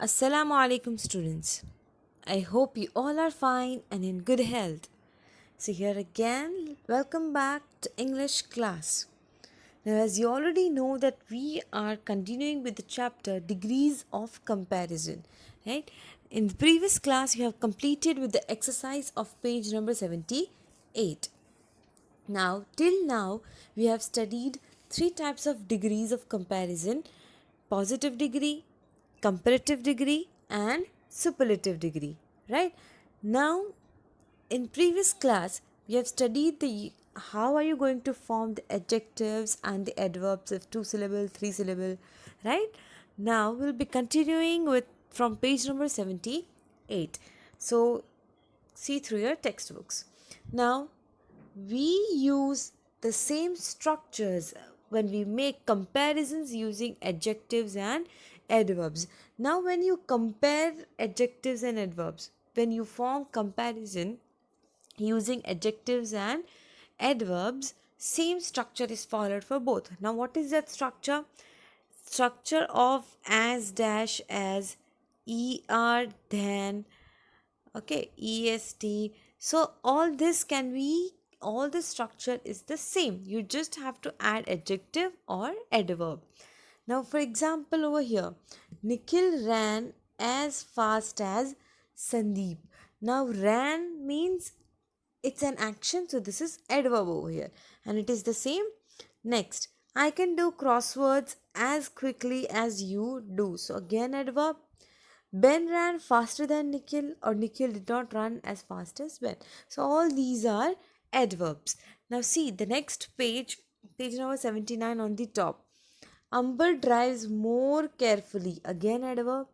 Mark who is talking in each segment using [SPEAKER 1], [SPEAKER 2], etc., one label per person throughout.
[SPEAKER 1] Assalamu alaikum students. I hope you all are fine and in good health. So here again, welcome back to English class. Now as you already know that we are continuing with the chapter degrees of comparison, right? In the previous class we have completed with the exercise of page number 78. Now, till now, we have studied three types of degrees of comparison: positive degree, comparative degree, and superlative degree. Right? Now, in previous class, we have studied the how are you going to form the adjectives and the adverbs of two syllable, three syllable, right? Now we'll be continuing with from page number 78. So see through your textbooks. Now we use the same structures when we make comparisons using adjectives and adverbs. Now when you compare adjectives and adverbs, when you form comparison using adjectives and adverbs, same structure is followed for both. Now what is that structure? Structure of as dash as, er than, okay, est. So all the structure is the same. You just have to add adjective or adverb. Now for example, over here, Nikhil ran as fast as Sandeep. Now ran means it's an action, so this is adverb over here and it is the same. Next, I can do crosswords as quickly as you do, so again adverb. Ben ran faster than Nikhil, or Nikhil did not run as fast as Ben. So all these are adverbs. Now see the next page, page number 79 on the top. Amber drives more carefully. Again adverb.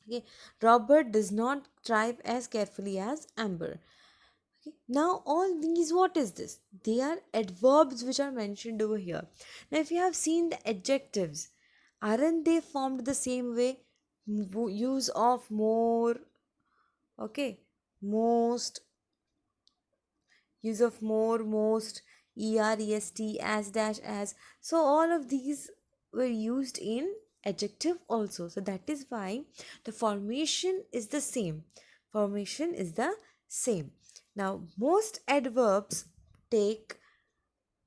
[SPEAKER 1] Okay. Robert does not drive as carefully as Amber. Okay. Now all these, what is this? They are adverbs which are mentioned over here. Now if you have seen the adjectives, aren't they formed the same way? Use of more, okay, most, use of more, most, est, as dash as. So all of these were used in adjective also. So that is why the formation is the same. Formation is the same. Now most adverbs take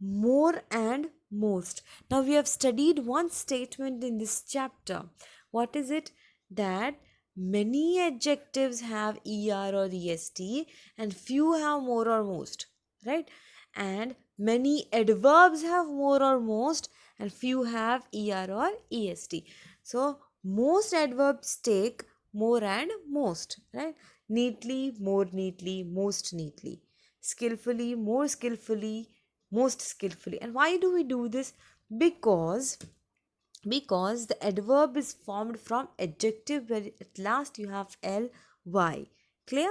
[SPEAKER 1] more and most. Now we have studied one statement in this chapter. What is it? That many adjectives have er or est and few have more or most, right? And many adverbs have more or most and few have er or est. So most adverbs take more and most, right? Neatly, more neatly, most neatly. Skillfully, more skillfully, most skillfully. And why do we do this? Because the adverb is formed from adjective where at last you have ly. Clear?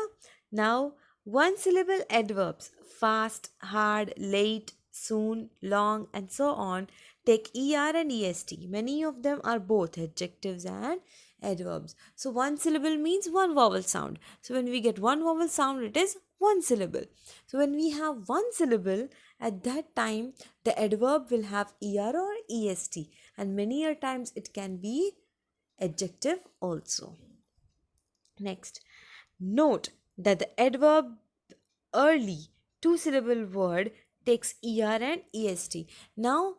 [SPEAKER 1] Now one syllable adverbs, fast, hard, late, soon, long, and so on, take er and est. Many of them are both adjectives and adverbs. So one syllable means one vowel sound. So when we get one vowel sound, it is one syllable. So when we have one syllable, at that time the adverb will have er or est, and many a times it can be adjective also. Next, note that the adverb early two syllable word takes er and est. Now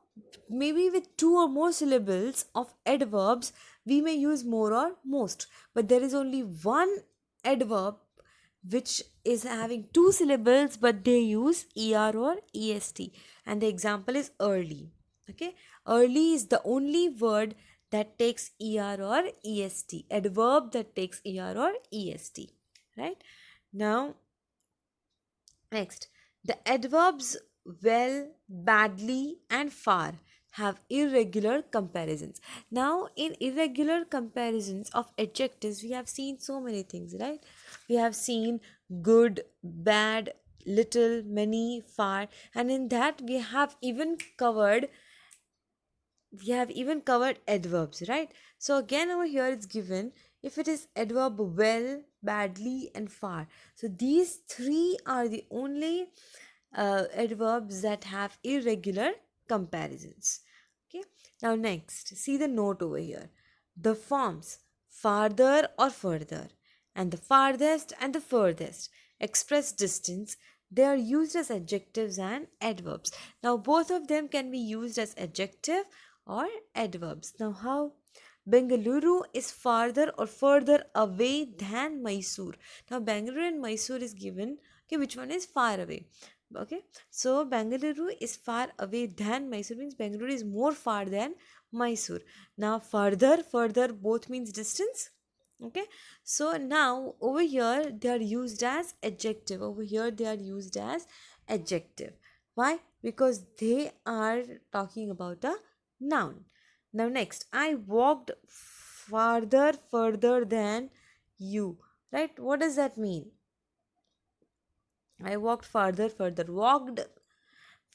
[SPEAKER 1] maybe with two or more syllables of adverbs we may use more or most, but there is only one adverb which is having two syllables but they use er or est, and the example is early. Okay, early is the only word that takes er or est, adverb that takes er or est, right? Now next, the adverbs well, badly, and far have irregular comparisons. Now, in irregular comparisons of adjectives, we have seen so many things, right? We have seen good, bad, little, many, far, and in that we have even covered adverbs, right? So again over here it's given if it is adverb well, badly, and far. So these three are the only adverbs that have irregular comparisons. Okay, now next see the note over here. The forms farther or further, and the farthest and the furthest express distance. They are used as adjectives and adverbs. Now, both of them can be used as adjective or adverbs. Now, how? Bengaluru is farther or further away than Mysore. Now, Bangalore and Mysore is given. Okay, which one is far away? Okay, so Bengaluru is far away than Mysore means Bangalore is more far than Mysore. Now, further both means distance. Okay, so now over here they are used as adjective. Over here they are used as adjective. Why? Because they are talking about a noun. Now, next, I walked further than you. Right? What does that mean? I walked further. Walked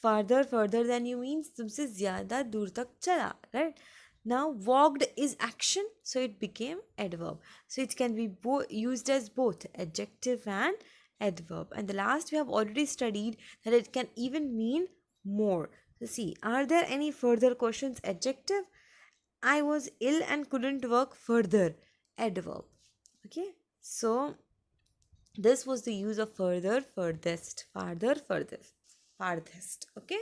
[SPEAKER 1] further than you means तुमसे ज़्यादा दूर तक चला. Right? Now, walked is action, so it became adverb. So, it can be used as both adjective and adverb. And the last we have already studied that it can even mean more. So, see, are there any further questions? Adjective. I was ill and couldn't work further. Adverb. Okay. So, this was the use of further, farthest. Okay.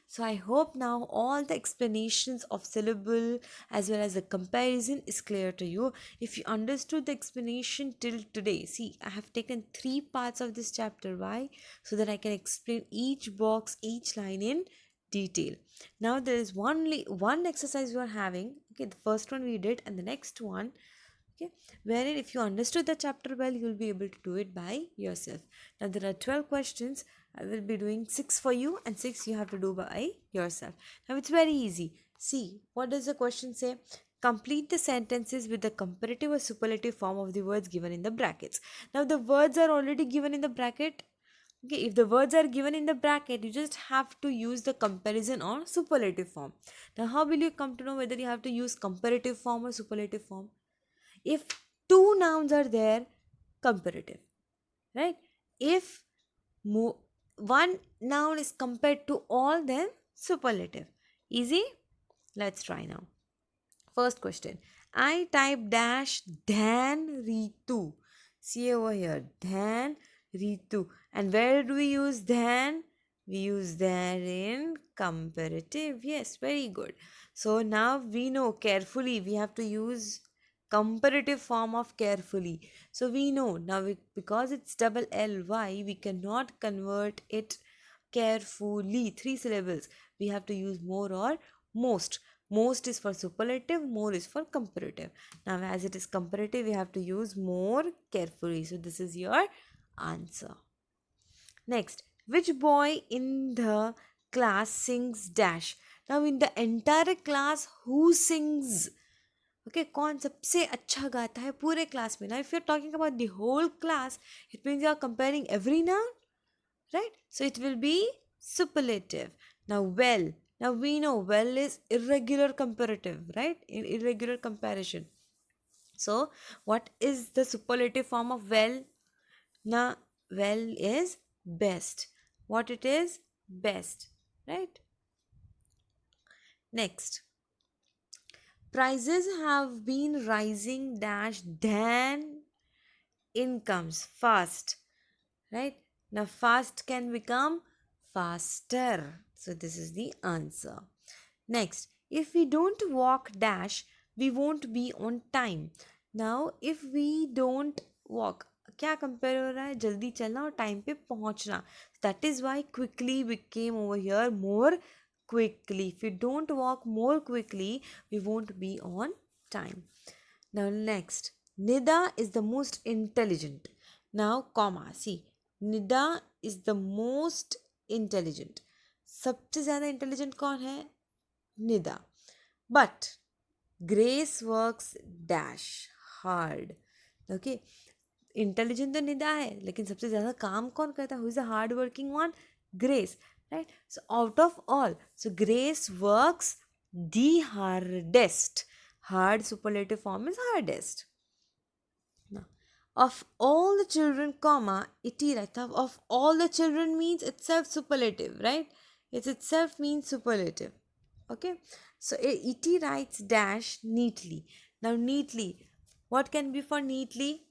[SPEAKER 1] So I hope now all the explanations of syllable as well as the comparison is clear to you. If you understood the explanation till today, see, I have taken 3 parts of this chapter. Why? So that I can explain each box, each line in detail. Now there is one exercise we are having. Okay, the first one we did and the next one. Okay, wherein if you understood the chapter well, you will be able to do it by yourself. Now there are 12 questions. I will be doing 6 for you and 6 you have to do by yourself. Now it's very easy. See, what does the question say? Complete the sentences with the comparative or superlative form of the words given in the brackets. Now the words are already given in the bracket. Okay, if the words are given in the bracket, you just have to use the comparison or superlative form. Now how will you come to know whether you have to use comparative form or superlative form? If two nouns are there, comparative, right? If one noun is compared to all, then superlative. Easy? Let's try now. First question. I type dash than Ritu. See over here, than Ritu. And where do we use than? We use than in comparative. Yes, very good. So now we know carefully we have to use comparative form of carefully. So we know now because it's double ly, we cannot convert it carefully. 3 syllables. We have to use more or most. Most is for superlative, more is for comparative. Now, as it is comparative, we have to use more carefully. So, this is your answer. Next, which boy in the class sings dash? Now, in the entire class, who sings? Okay, कौन सबसे अच्छा गाता है पूरे class में? Now, if you're talking about the whole class, it means you're comparing every noun, right? So, it will be superlative. Now, well. Now, we know well is irregular comparative, right? In irregular comparison. So, what is the superlative form of well? Now, well is best. What it is? Best, right? Next. Prices have been rising dash than incomes fast, right? Now, fast can become faster. So, this is the answer. Next, if we don't walk dash, we won't be on time. Now, if we don't walk, क्या compare हो रहा है? जल्दी चलना और time पे पहुंचना. That is why quickly became over here more quickly. If we don't walk more quickly, we won't be on time. Now, next, Nida is the most intelligent. Now, comma, see, Nida is the most intelligent. सबसे ज़्यादा intelligent कौन है? Nida. But Grace works dash hard. Okay. Intelligent तो निदा है लेकिन सबसे ज़्यादा काम कौन करता है? Who is the hard working one? Grace, right? So out of all, so grace works the hardest. Hard superlative form is hardest. Now, of all the children, comma, it right. Of all the children means itself superlative, right? It itself means superlative. Okay. So it writes dash neatly. Now neatly. What can be for neatly?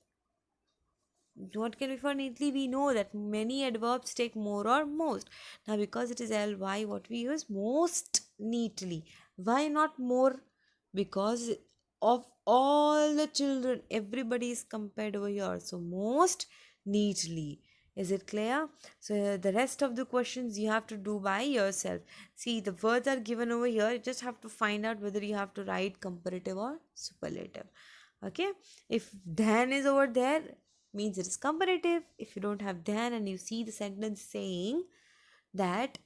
[SPEAKER 1] What can be for neatly? We know that many adverbs take more or most. Now, because it is ly, what we use? Most neatly. Why not more? Because of all the children, everybody is compared over here. So, most neatly. Is it clear? So, the rest of the questions you have to do by yourself. See, the words are given over here. You just have to find out whether you have to write comparative or superlative. Okay, if than is over there, means it is comparative. If you don't have than and you see the sentence saying that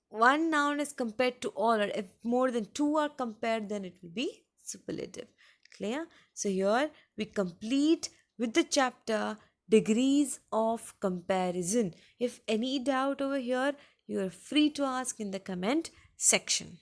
[SPEAKER 1] one noun is compared to all, or if more than two are compared, then it will be superlative. Clear? So here we complete with the chapter degrees of comparison. If any doubt over here, you are free to ask in the comment section.